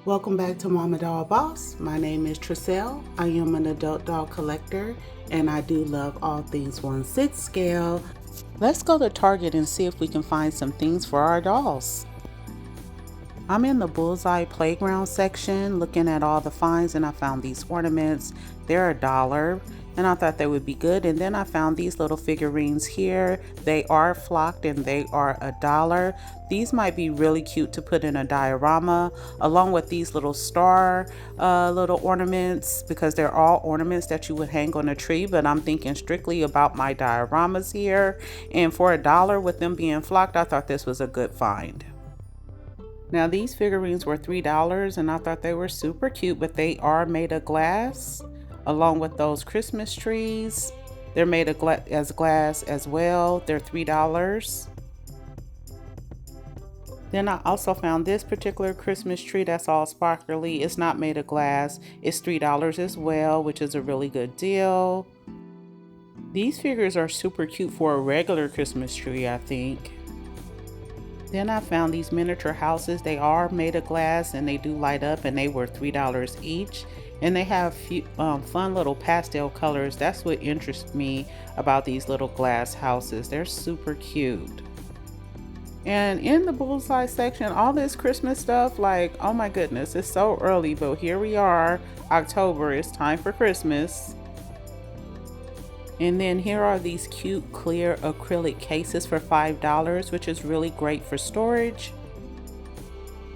Welcome back to Mama Doll Boss. My name is Tricelle. I am an adult doll collector and I do love all things 1/6 scale. Let's go to Target and see if we can find some things for our dolls. I'm in the Bullseye Playground section looking at all the finds, and I found these ornaments. They're $1 and I thought they would be good. And then I found these little figurines here. They are flocked and they are $1. These might be really cute to put in a diorama along with these little star little ornaments, because they're all ornaments that you would hang on a tree, but I'm thinking strictly about my dioramas here. And for $1 with them being flocked, I thought this was a good find. Now these figurines were $3 and I thought they were super cute, but they are made of glass along with those Christmas trees. They're made of glass as well. They're $3. Then I also found this particular Christmas tree that's all sparkly. It's not made of glass. It's $3 as well, which is a really good deal. These figures are super cute for a regular Christmas tree, I think. Then I found these miniature houses. They are made of glass and they do light up, and they were $3 each. And they have fun little pastel colors. That's what interests me about these little glass houses. They're super cute. And in the Bullseye section, all this Christmas stuff, like, oh my goodness, it's so early, but here we are, October, it's time for Christmas. And then here are these cute clear acrylic cases for $5, which is really great for storage.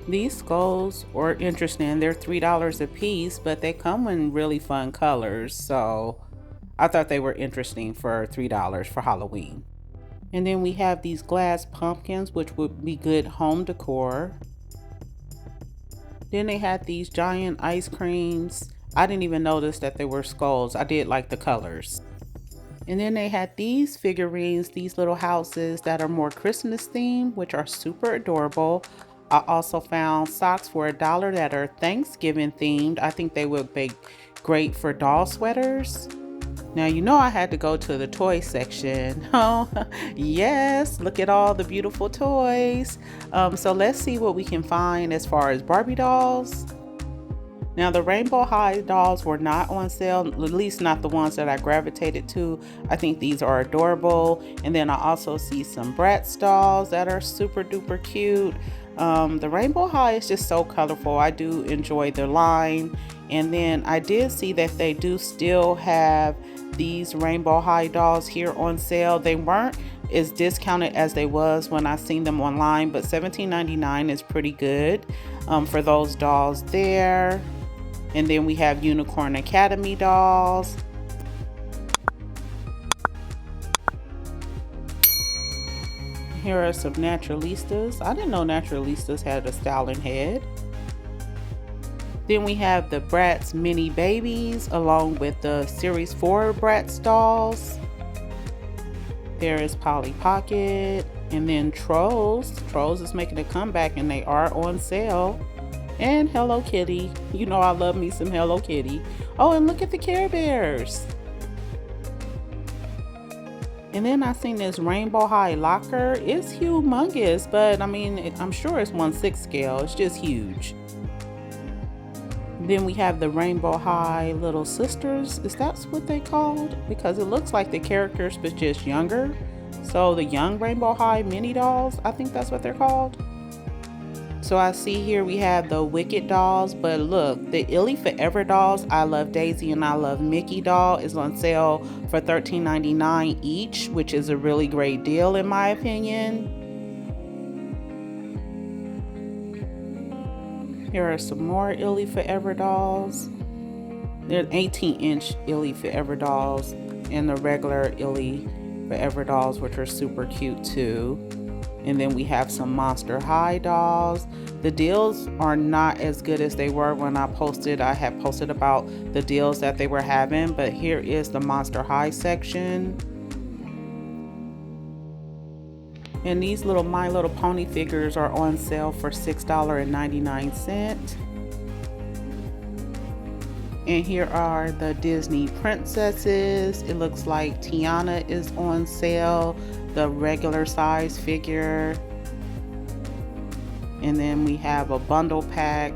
These skulls are interesting. They're $3 a piece, but they come in really fun colors. So I thought they were interesting for $3 for Halloween. And then we have these glass pumpkins, which would be good home decor. Then they had these giant ice creams. I didn't even notice that they were skulls. I did like the colors. And then they had these figurines, these little houses that are more Christmas themed, which are super adorable. I also found socks for $1 that are Thanksgiving themed. I think they would be great for doll sweaters. Now, you know I had to go to the toy section. Oh, yes, look at all the beautiful toys. So let's see what we can find as far as Barbie dolls. Now the Rainbow High dolls were not on sale, at least not the ones that I gravitated to. I think these are adorable. And then I also see some Bratz dolls that are super duper cute. The Rainbow High is just so colorful. I do enjoy their line. And then I did see that they do still have these Rainbow High dolls here on sale. They weren't as discounted as they was when I seen them online, but $17.99 is pretty good for those dolls there. And then we have Unicorn Academy dolls. Here are some Naturalistas. I didn't know Naturalistas had a styling head. Then we have the Bratz Mini Babies along with the Series 4 Bratz dolls. There is Polly Pocket, and then Trolls. Trolls is making a comeback and they are on sale. And Hello Kitty. You know I love me some Hello Kitty. Oh, and look at the Care Bears. And then I seen this Rainbow High locker. It's humongous, but I mean, I'm sure it's 1/6 scale. It's just huge. Then we have the Rainbow High Little Sisters. Is that what they called? Because it looks like the characters, but just younger. So the young Rainbow High mini dolls, I think that's what they're called. So I see here we have the Wicked dolls, but look, the Illy Forever dolls, I Love Daisy and I Love Mickey doll, is on sale for $13.99 each, which is a really great deal in my opinion. Here are some more Illy Forever dolls. There's 18-inch Illy Forever dolls and the regular Illy Forever dolls, which are super cute too. And then we have some Monster High dolls. The deals are not as good as they were when I posted. I had posted about the deals that they were having, but here is the Monster High section. And these little My Little Pony figures are on sale for $6.99. And here are the Disney princesses. It looks like Tiana is on sale, the regular size figure. And then we have a bundle pack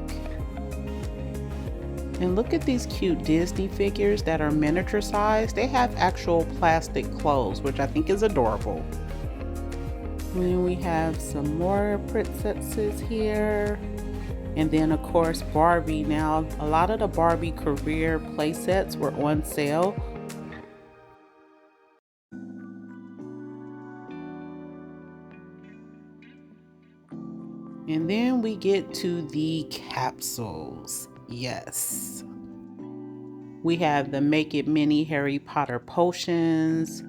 And look at these cute Disney figures that are miniature size. They have actual plastic clothes, which I think is adorable. And then we have some more princesses here. And then of course Barbie. Now a lot of the Barbie career play sets were on sale. And then we get to the capsules. Yes. We have the Make It Mini Harry Potter potions.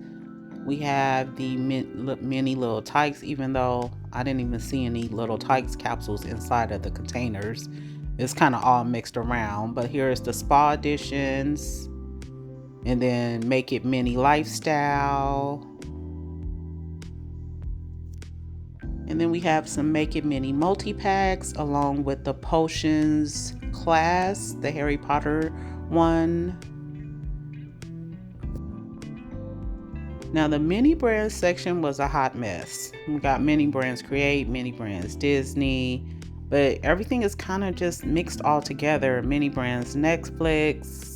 We have the mini little Tykes, even though I didn't even see any little Tykes capsules inside of the containers. It's kind of all mixed around. But here's the spa editions. And then Make It Mini Lifestyle. And then we have some Make It Mini multi-packs along with the potions class, the Harry Potter one. Now the mini brands section was a hot mess. We got mini brands Create, mini brands Disney, but everything is kind of just mixed all together. Mini brands Netflix.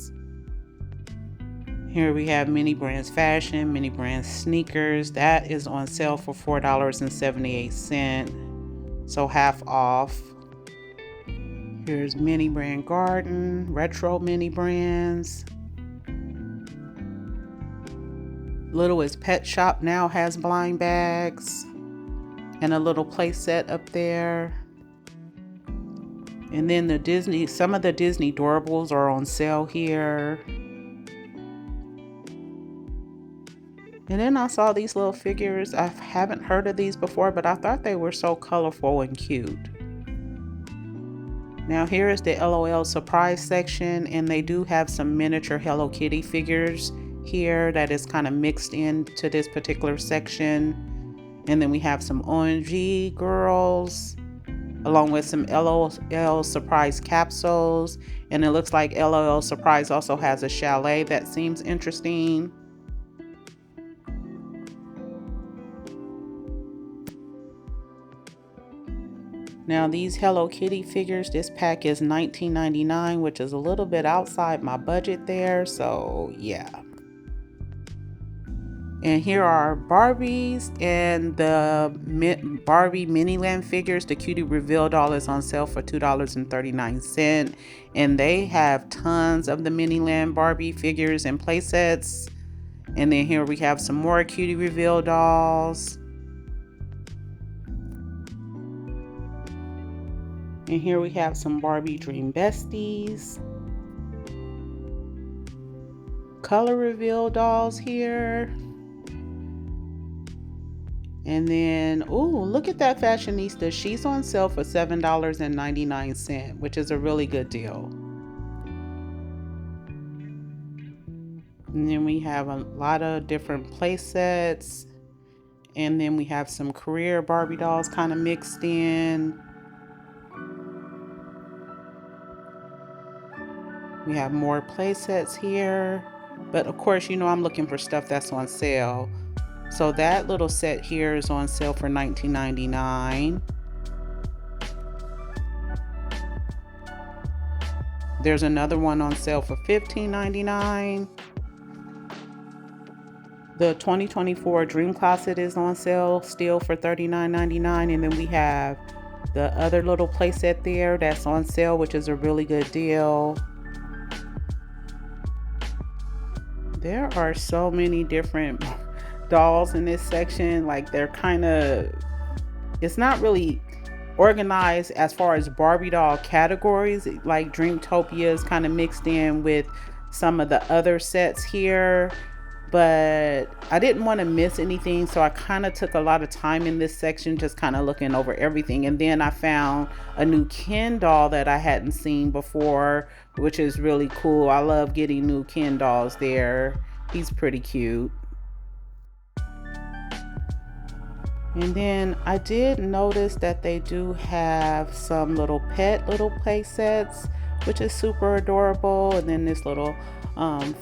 Here we have mini brands Fashion, mini brands Sneakers. That is on sale for $4.78, so half off. Here's mini brand Garden, retro mini brands. Littlest Pet Shop now has blind bags and a little play set up there. And then some of the Disney durables are on sale here. And then I saw these little figures. I haven't heard of these before, but I thought they were so colorful and cute. Now here is the LOL surprise section, and they do have some miniature Hello Kitty figures here that is kind of mixed into this particular section. And then we have some OMG girls along with some LOL surprise capsules. And it looks like LOL surprise also has a chalet that seems interesting. Now these Hello Kitty figures, this pack is $19.99, which is a little bit outside my budget there, so yeah. And here are Barbies and the Barbie Miniland figures. The Cutie Reveal doll is on sale for $2.39. And they have tons of the Miniland Barbie figures and play sets. And then here we have some more Cutie Reveal dolls. And here we have some Barbie Dream Besties. Color Reveal dolls here. And then, ooh, look at that fashionista. She's on sale for $7.99, which is a really good deal. And then we have a lot of different play sets. And then we have some career Barbie dolls kind of mixed in. We have more play sets here. But of course, you know, I'm looking for stuff that's on sale. So that little set here is on sale for $19.99. There's another one on sale for $15.99. The 2024 Dream Closet is on sale still for $39.99. And then we have the other little playset there that's on sale, which is a really good deal. There are so many different dolls in this section. Like, they're kind of, it's not really organized as far as Barbie doll categories. Like Dreamtopia is kind of mixed in with some of the other sets here, but I didn't want to miss anything, so I kind of took a lot of time in this section just kind of looking over everything. And then I found a new Ken doll that I hadn't seen before, which is really cool. I love getting new Ken dolls there. He's pretty cute. And then I did notice that they do have some little play sets, which is super adorable. And then this little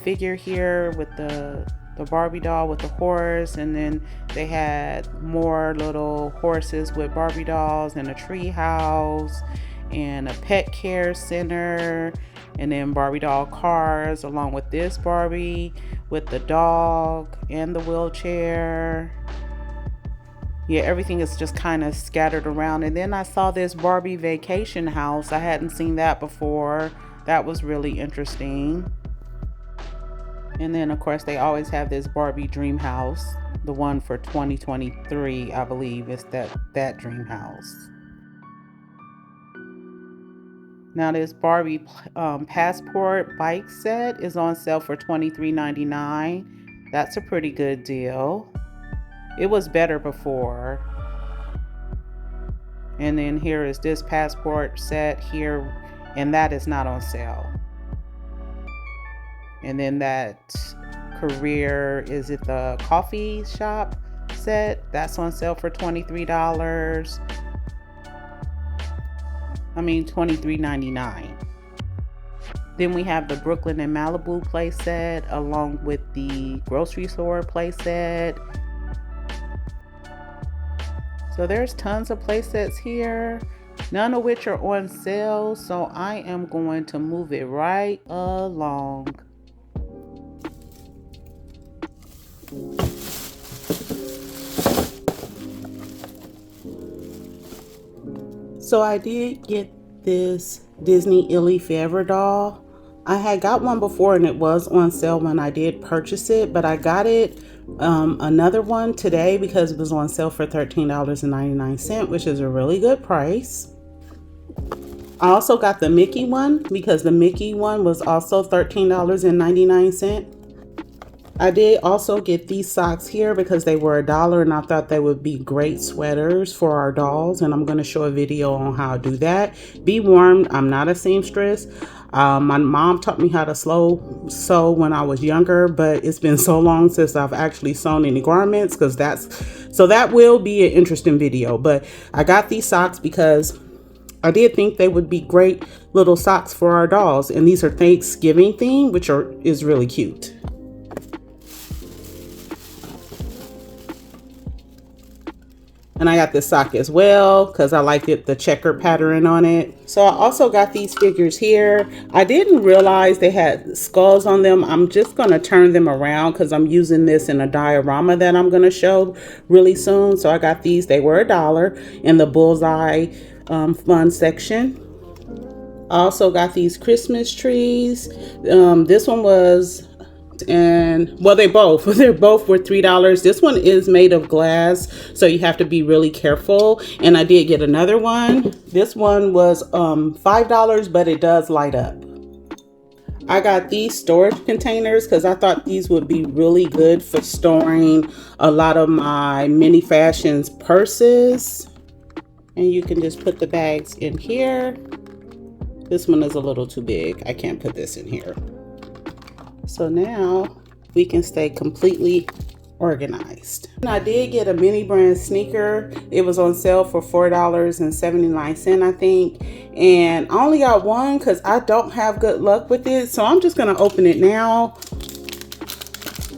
figure here with the Barbie doll with the horse, and then they had more little horses with Barbie dolls, and a tree house and a pet care center. And then Barbie doll cars along with this Barbie with the dog and the wheelchair. Yeah, everything is just kind of scattered around. And then I saw this Barbie vacation house. I hadn't seen that before. That was really interesting. And then of course they always have this Barbie dream house. The one for 2023, I believe, is that dream house. Now this Barbie passport bike set is on sale for $23.99. That's a pretty good deal. It was better before. And then here is this passport set here, and that is not on sale. And then that career, is it the coffee shop set? That's on sale for $23. I mean $23.99. Then we have the Brooklyn and Malibu play set along with the grocery store play set. So there's tons of play sets here, none of which are on sale, so I am going to move it right along. So I did get this Disney C.F.R doll. I had got one before and it was on sale when I did purchase it, but I got it another one today because it was on sale for $13.99, which is a really good price. I also got the Mickey one because the Mickey one was also $13.99. I did also get these socks here because they were $1 and I thought they would be great sweaters for our dolls, and I'm going to show a video on how to do that. Be warned, I'm not a seamstress. My mom taught me how to sew when I was younger, but it's been so long since I've actually sewn any garments so that will be an interesting video. But I got these socks because I did think they would be great little socks for our dolls, and these are Thanksgiving themed, which is really cute. And I got this sock as well because I liked the checker pattern on it. So I also got these figures here. I didn't realize they had skulls on them. I'm just going to turn them around because I'm using this in a diorama that I'm going to show really soon. So I got these. They were $1 in the bullseye fun section. I also got these Christmas trees. This one was, and well, they're both were $3. This one is made of glass, so you have to be really careful. And I did get another one. This one was $5, but it does light up. I got these storage containers because I thought these would be really good for storing a lot of my mini fashions purses. And you can just put the bags in here. This one is a little too big. I can't put this in here. So now we can stay completely organized. And I did get a mini brand sneaker. It was on sale for $4.79, I think. And I only got one because I don't have good luck with it. So I'm just going to open it now.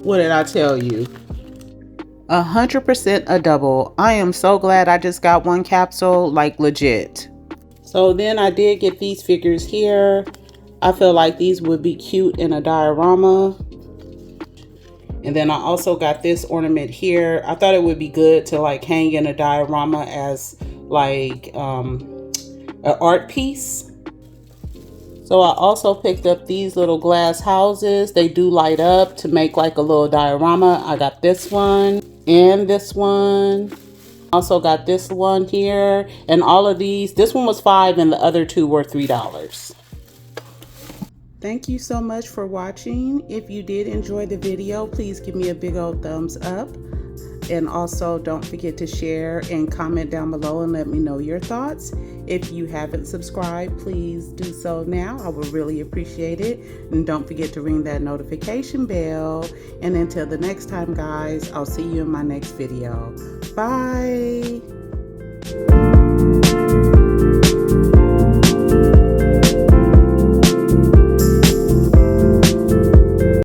What did I tell you? 100% a double. I am so glad I just got one capsule, like legit. So then I did get these figures here. I feel like these would be cute in a diorama. And then I also got this ornament here. I thought it would be good to like hang in a diorama as like an art piece. So I also picked up these little glass houses. They do light up to make like a little diorama. I got this one and this one. Also got this one here, and all of these, this one was $5 and the other two were $3. Thank you so much for watching. If you did enjoy the video, please give me a big old thumbs up. And also don't forget to share and comment down below and let me know your thoughts. If you haven't subscribed, please do so now. I would really appreciate it. And don't forget to ring that notification bell. And until the next time, guys, I'll see you in my next video. Bye.